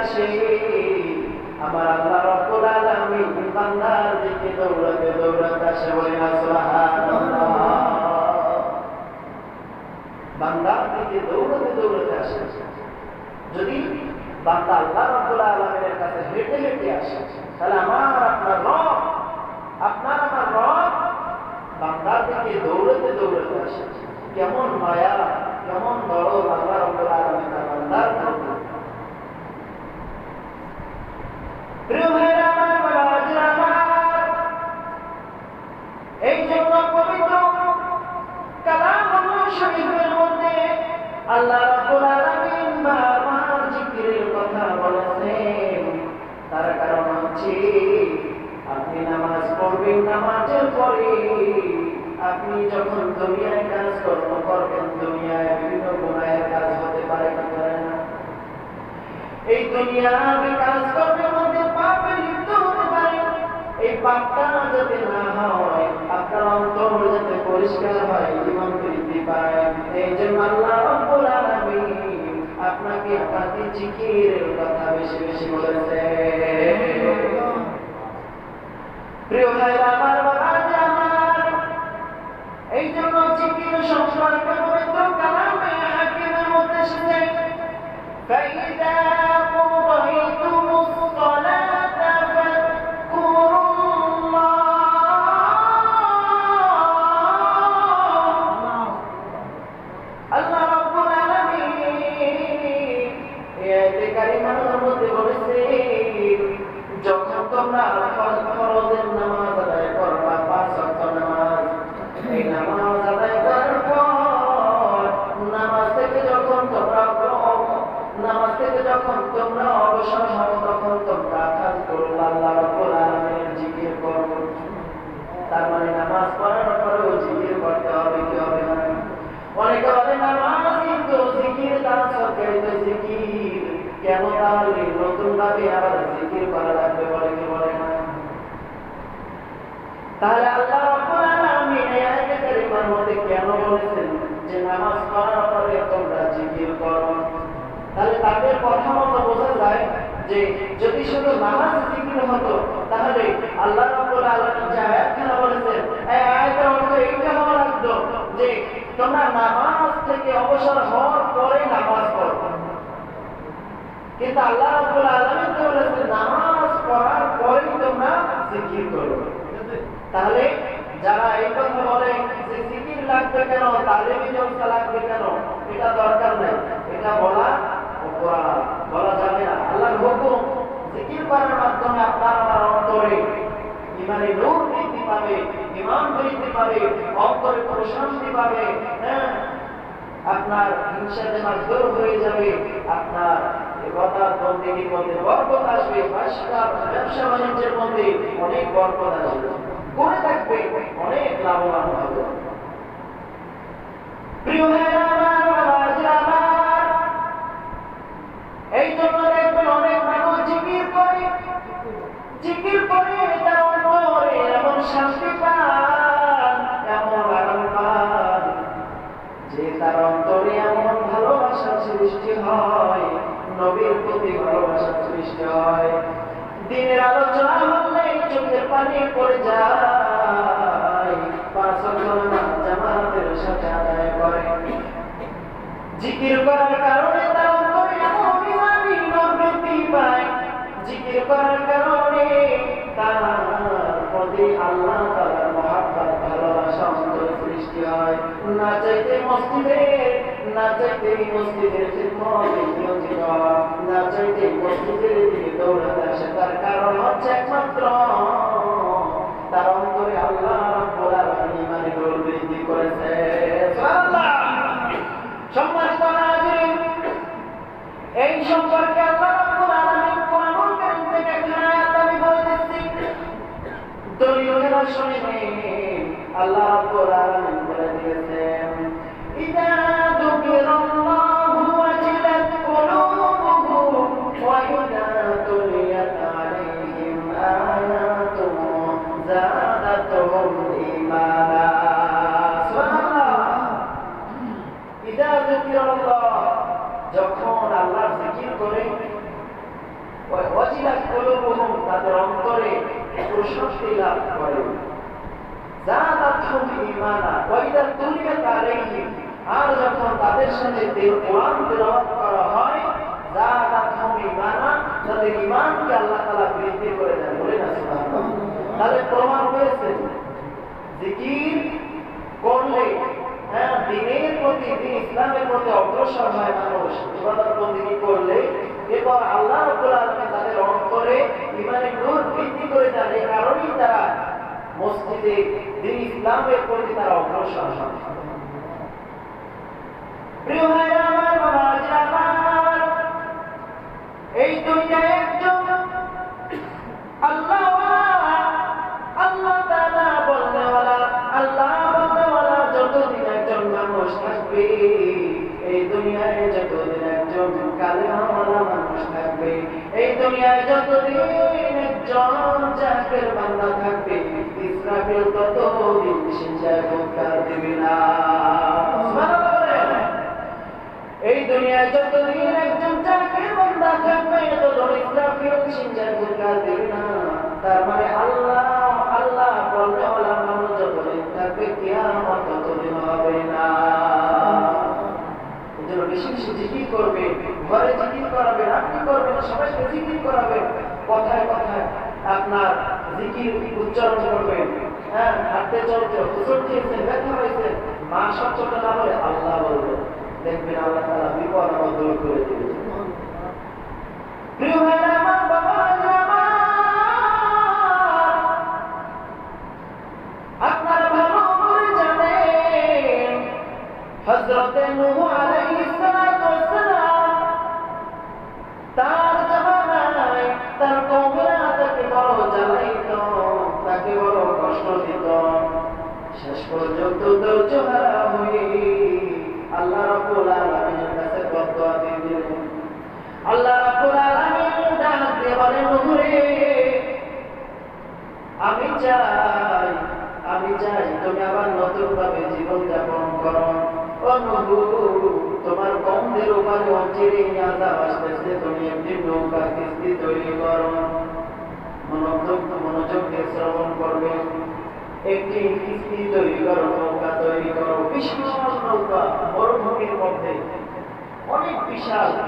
আসে আমার আল্লাহ রাব্বুল আলামিন বান্দার দিকে দৌড়াতে দৌড়াতে আসে বলেন সুবহানাল্লাহ বান্দার দিকে দৌড়াতে দৌড়াতে আসে যদি বান্দা আল্লাহ রাব্বুল আলামিনের কাছে হেঁটে হেঁটে আসে তাহলে আমার আপনার রব আপনার আমার রব বান্দার দিকে দৌড়াতে দৌড়াতে আসে কেমন মায়া কেমন দরদ আল্লাহ রাব্বুল আলামিন তার বান্দার প্রতি প্রিয় ভাইরা আমার বাবাজিরা আমার এই জন্য পবিত্র কালামুল্লাহ শরীফের মধ্যে আল্লাহ রাব্বুল আলামিন বারবার জিকিরের কথা বলেছেন তার কারণ হচ্ছে আপনি নামাজ পড়বেন নামাজের পরে আপনি যখন দুনিয়ায় কাজকর্ম করবেন দুনিয়ায় বিভিন্ন গুনাহের কাজ হতে পারে না পারে না এই দুনিয়াবি কাজকর্মের মধ্যে পাপে লিপ্ত হতে পারে এই পাপটা যাতে না হয় আপনার অন্তর যাতে পরিষ্কার হয় জীবন বৃদ্ধি পায় এই জন্য আল্লাহ রাব্বুল আলামিন আপনাকে আপনাকে জিকিরের কথা বেশি বেশি বলেছে প্রিয় ভাইরা আমার বাবাজি আমার এই জন্য জিকির সম্পর্কে পবিত্র কালামে হাকিমের মধ্যে এসেছে فإذا قضيتم الصلاة فاذكروا الله رب العالمين এই কারিমার মধ্যে বলেছে যখন তোমরা ফরজের নামাজ আদায় করবা পাঁচ ওয়াক্ত নামাজ এই নামাজ আদায় করার পর নামাজ থেকে যখন তোমরা অবসর হও তখন তোমরা কাজ করো আল্লাহ রাব্বুল আলামিনের জিকির করো তার মানে নামাজ পড়ার পরেও জিকির করতে হবে কি হবে না অনেকে বলে নামাজ কিন্তু জিকির তার সরকারি তো জিকির কেন তাহলে নতুন ভাবে আবার জিকির করা লাগবে বলে কি বলে না তাহলে আল্লাহ রাব্বুল আলামিন এই আয়াতে কারিমার মধ্যে কেন বলেছেন যে নামাজ পড়ার পরে তোমরা জিকির করো তাহলে তাদের কথা মতো বোঝা যায় যে যদি শুধু নামাজ জিকির হতো তাহলে আল্লাহ রাব্বুল আলামিন যে আয়াতখানা বলেছেন এই আয়াতের অর্থ এইটা হওয়া লাগতো যে তোমরা নামাজ থেকে অবসর হওয়ার পরে নামাজ পড়ো কিন্তু আল্লাহ রাব্বুল আলামিন তো বলেছেন নামাজ পড়ার পরেই তোমরা জিকির করো তাহলে যারা এই কথা বলে যে জিকির লাগবে কেন তালিমি জলসা লাগবে কেন এটা দরকার নেই এটা বলা যাবে না আল্লাহর হুকুম জিকির করার মাধ্যমে আপনার আমার অন্তরে ইমানে নূর বৃদ্ধি পাবে ঈমান বৃদ্ধি পাবে অন্তরে প্রশান্তি পাবে আপনার হিংসা জামাত দূর হয়ে যাবে আপনার ইবাদত বন্দেগীর মধ্যে বরকত আসবে ব্যবসা বাণিজ্যের মধ্যে অনেক বরকত আসবে করে থাকবে অনেক লাভবান হবে প্রিয় ভাইরা আমার বাবাজিরা আমার এই জন্য দেখবেন অনেক মানুষ জিকির করে তার অন্তরে এমন শান্তি পান এমন আরাম পান যে তার অন্তরে এমন ভালোবাসা সৃষ্টি হয় নবীর প্রতি ভালোবাসা সৃষ্টি হয় দিনের আলোচনা হলে চোখের পানি পড়ে যায় পাঁচ ওয়াক্ত নামাজ জামাতের সাথে আদায় করে জিকির করার কারণে তার অন্তরে এমন ইমানি নূর বৃদ্ধি পায় জিকির করার কারণে তার প্রতি আল্লাহ তাআলার মহব্বত ভালোবাসা অন্তরে সৃষ্টি হয় না চাইতে মসজিদের খিদমতে নিয়োজিত না চাইতে মসজিদের দিকে দৌড়াতে আসে তার কারণ হচ্ছে একমাত্র তার অন্তরে আল্লাহ রাব্বুল আলামিন ইমানি নূর বৃদ্ধি করেছে সুবহানাল্লাহ সম্মানিত হাজিরিন এই সম্পর্কে আল্লাহ রাব্বুল আলামিন কোরআনুল কারীম থেকে একটা আয়াত আমি বলে দিচ্ছি দলিলের শুনবেন আল্লাহ রাব্বুল আলামিন বলে দিয়েছেন ইদা যুকিরাল্লাহু ওয়াজিলাত কুলুবুহুম ওয়া ইদা তুলিয়াত আলাইহিম আয়াতুহু যাদাতুহুম ঈমানা সুবহানাল্লাহ ইদা যুকিরাল্লাহ যখন আল্লাহর জিকির করে ওয়াজিলাত কুলুবুহুম, তাদের অন্তরে প্রশান্তি লাভ করে। যাদাতহুম ঈমানা ওয়া ইযা তুলিয়াত আলাইহিম, আর যখন তাদের সাথে কোরআন তেলাওয়াত করা হয়, যাদাতহুম ঈমানা, তাদের ঈমানকে আল্লাহ তাআলা বৃদ্ধি করে দেন। বলেন না সুবহানাল্লাহ। তাহলে প্রমাণ হয়েছে জিকির করলে দ্বীনের প্রতি, দ্বীন ইসলামের প্রতি অগ্রসর হয় মানুষ। ইবাদত বন্দেগী করলে এরপর আল্লাহ রাব্বুল আলামিন তাদের অন্তরে ঈমানের নূর বৃদ্ধি করে দেন। এই কারণেই তারা মসজিদে দ্বীন ইসলামের প্রতি তারা অগ্রসর হয়। প্রিয় ভাইরা আমার, বাবাজিরা আমার, এই দুনিয়ায় একজন আল্লাহ তাআলা বলনেওয়ালা, আল্লাহ বলনেওয়ালা যতদিন একজন মানুষ থাকবে, এই দুনিয়ায় যতদিন একজন কালেমাওয়ালা মানুষ থাকবে, এই দুনিয়ায় যতদিন একজন জাকের বান্দা থাকবে, ইসরাফিল ততদিন সিজদায় ফুৎকার দিবে না। সুবহানাল্লাহ। এই দুনিয়ায় যতদিন একজন জাকের বান্দা থাকবে, ততদিন ইসরাফিল সিজদায় ফুৎকার দিবে না। তার মানে আল্লাহ আল্লাহ বলনেওয়ালা মানুষ যতদিন থাকবে, কিয়ামত ততদিন হবে না। এজন্য বেশি বেশি জিকির করবে, ঘরে জিকির করাবেন, আপনি করবেন, সবাইকে জিকির করাবেন, কথায় কথায় আপনার জিকির উচ্চারণ করবেন। হাঁটতে চলতে হুজুর খেয়েছেন, ব্যথা হয়েছে, মা শব্দটা না বলে আল্লাহ বলবেন, দেখবেন আল্লাহ তাআলা বিপদ আমার দূর করে দিবেন। প্রিয় ভাইরা আমার, বাবাজিরা আমার, আপনারা ভালো করে জানেন হযরতে নূহ আলাইহিস সালাতু ওয়াস সালাম, তার জামানায় তার কওমেরা তাকে বড় জ্বালাইত, তাকে বড় কষ্ট দিত। শেষ পর্যন্ত ধৈর্যহারা হয়ে আল্লাহ রাব্বুল আলামিনের কাছে বদদুয়া দিলেন। আল্লাহ রাব্বুল আলামিন ডাক দিয়ে বলেন, নূহ রে, আমি চাই তুমি আবার নতুন ভাবে জীবন যাপন করো। ও নূহ, তোমার কওমদের উপরে অচিরে আযাব আসতেছে, তুমি একটি নৌকা কিস্তি তৈরি করো। মনোযোগ দিয়ে শ্রবণ করবে। একটি কিস্তি তৈরি করো, নৌকা তৈরি করো, বিশাল নৌকা, মরুভূমির মধ্যে অনেক বিশাল।